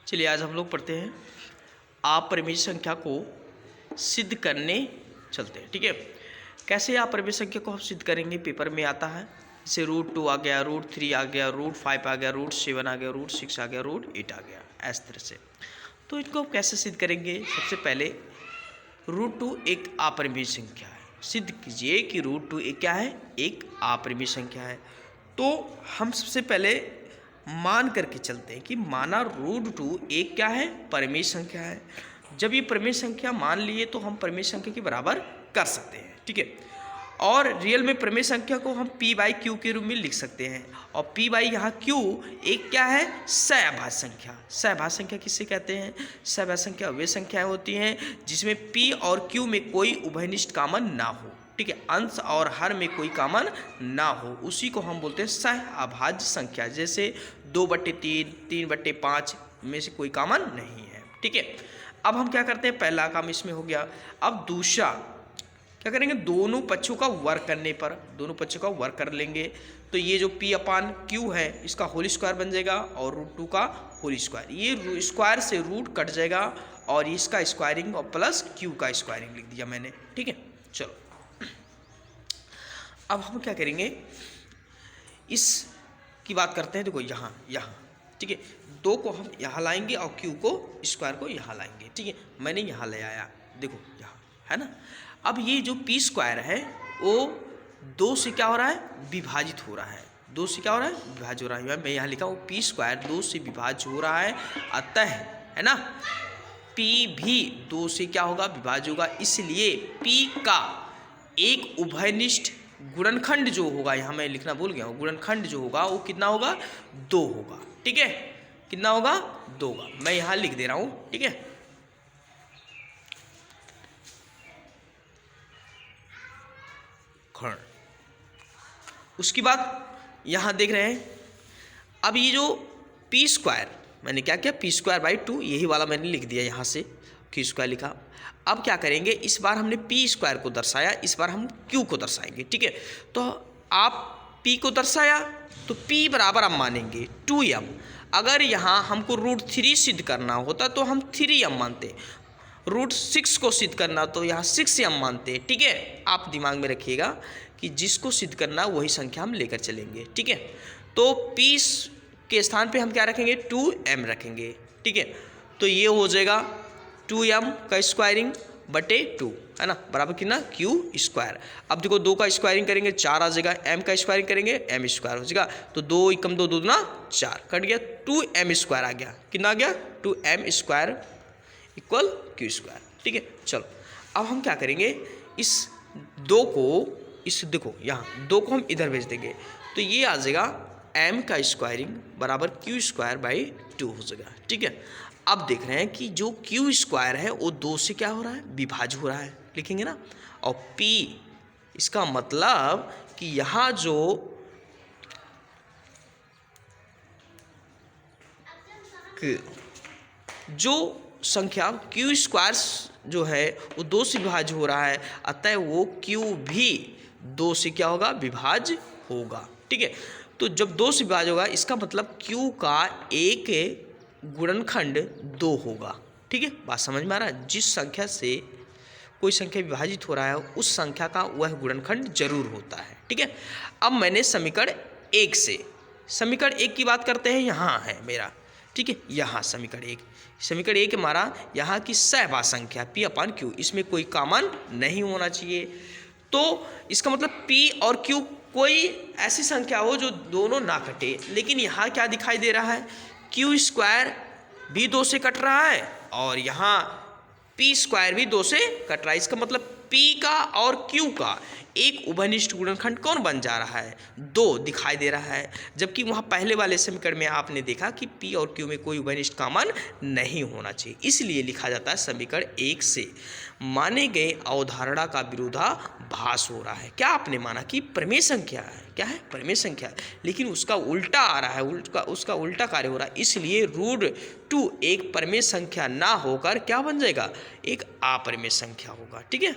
चलिए आज हम लोग पढ़ते हैं अपरिमेय संख्या को सिद्ध करने चलते हैं। ठीक है, कैसे अपरिमेय संख्या को हम सिद्ध करेंगे पेपर में आता है। जैसे √2 आ गया, √3 आ गया, √5 आ गया, √7 आ गया, √6 आ गया, √8 आ गया, इस तरह से। तो इनको हम कैसे सिद्ध करेंगे? सबसे पहले √2 एक अपरिमेय संख्या है। सिद्ध कीजिए कि √2 एक क्या है? एक अपरिमेय संख्या है। तो हम सबसे पहले मान करके चलते हैं कि माना √2 एक क्या है? परिमेय संख्या है। जब ये परिमेय संख्या मान लिए तो हम परिमेय संख्या के बराबर कर सकते हैं। ठीक है, और रियल में परिमेय संख्या को हम p/q के रूप में लिख सकते हैं। और p बाई यहाँ q एक क्या है? सहभाज्य संख्या। सहभाज्य संख्या किससे कहते हैं? सहभाज्य संख्या वे संख्याएं होती हैं जिसमें p और q में कोई उभयनिष्ठ कॉमन ना हो। ठीक है, अंश और हर में कोई कॉमन ना हो, उसी को हम बोलते हैं सहअभाज्य संख्या। जैसे 2/3, 3/5 में से कोई कॉमन नहीं है। ठीक है, अब हम क्या करते हैं? पहला काम इसमें हो गया। अब दूसरा क्या करेंगे? दोनों पक्षों का वर्ग करने पर दोनों पक्षों का वर्ग कर लेंगे तो ये जो p/q है इसका होल स्क्वायर बन जाएगा और √2 का होल स्क्वायर। ये स्क्वायर से रूट कट जाएगा और इसका स्क्वायरिंग और प्लस q का स्क्वायरिंग लिख दिया मैंने। ठीक है, चलो अब हम क्या करेंगे? इस की बात करते हैं। देखो यहाँ ठीक है, 2 को हम यहाँ लाएंगे और q को स्क्वायर को यहाँ लाएंगे। ठीक है, मैंने यहाँ ले आया, देखो यहाँ है ना। अब ये जो p² है वो 2 से क्या हो रहा है? विभाजित हो रहा है। 2 से क्या हो रहा है? विभाजित हो रहा है। मैं यहाँ लिखा हूँ p² 2 से विभाजित हो रहा है, अतः है ना p भी 2 से क्या होगा? विभाज्य होगा। इसलिए p का एक उभयनिष्ठ गुणनखंड जो होगा, यहाँ मैं लिखना भूल गया हूँ, गुणनखंड जो होगा वो कितना होगा? 2 होगा। ठीक है, कितना होगा? 2 होगा। मैं यहाँ लिख दे रहा हूँ। ठीक है, खंड। उसके बाद यहाँ देख रहे हैं, अब ये जो p² मैंने क्या किया? p²/2 यही वाला मैंने लिख दिया, यहाँ से q² लिखा। अब क्या करेंगे? इस बार हमने p² को दर्शाया, इस बार हम q को दर्शाएंगे। ठीक है, तो आप p को दर्शाया तो p बराबर हम मानेंगे 2m। अगर यहाँ हमको √3 सिद्ध करना होता तो हम 3m मानते, √6 को सिद्ध करना तो यहाँ 6m मानते। ठीक है, आप दिमाग में रखिएगा कि जिसको सिद्ध करना वही संख्या हम लेकर चलेंगे। ठीक है, तो p के स्थान पे हम क्या रखेंगे? 2m रखेंगे। ठीक है, तो ये हो जाएगा 2m का स्क्वायरिंग बटे 2 है ना, बराबर कितना? q²। अब देखो 2 का स्क्वायरिंग करेंगे 4 आ जाएगा, m का स्क्वायरिंग करेंगे m² हो जाएगा। तो 2 × 2 = 2 × 4 कट गया, 2m² आ गया। कितना आ गया? 2m² = q²। ठीक है, चलो अब हम क्या करेंगे? इस 2 को देखो यहाँ 2 को हम इधर भेज देंगे तो ये आ जाएगा m का स्क्वायरिंग बराबर q²/2 हो जाएगा। ठीक है, अब देख रहे हैं कि जो q² है वो 2 से क्या हो रहा है? विभाज्य हो रहा है, लिखेंगे ना। और p इसका मतलब कि यहाँ जो संख्या q² जो है वो 2 से विभाज्य हो रहा है, अतः वो q भी 2 से क्या होगा? विभाज्य होगा। ठीक है, तो जब 2 से विभाज्य होगा इसका मतलब q का एक गुणनखंड 2 होगा। ठीक है, बात समझ में आ रहा है? जिस संख्या से कोई संख्या विभाजित हो रहा है उस संख्या का वह गुणनखंड जरूर होता है। ठीक है, अब मैंने समीकरण 1 की बात करते हैं, यहाँ है मेरा। ठीक है, यहाँ समीकरण 1 हमारा यहाँ की सहभाज्य संख्या p/q, इसमें कोई कॉमन नहीं होना चाहिए। तो इसका मतलब p और q कोई ऐसी संख्या हो जो दोनों ना कटे। लेकिन यहाँ क्या दिखाई दे रहा है? q² भी 2 से कट रहा है और यहाँ p² भी 2 से कट रहा है। इसका मतलब p का और q का एक उभयनिष्ठ गुणनखंड कौन बन जा रहा है? 2 दिखाई दे रहा है। जबकि वहाँ पहले वाले समीकरण में आपने देखा कि p और q में कोई उभयनिष्ठ कॉमन नहीं होना चाहिए, इसलिए लिखा जाता है समीकरण 1 से माने गए अवधारणा का विरोधाभास हो रहा है। क्या आपने माना कि परिमेय संख्या है? क्या है? परिमेय संख्या, लेकिन उसका उल्टा आ रहा है, उसका उल्टा कार्य हो रहा है। इसलिए √2 एक परिमेय संख्या ना होकर क्या बन जाएगा? एक अपरिमेय संख्या होगा। ठीक है।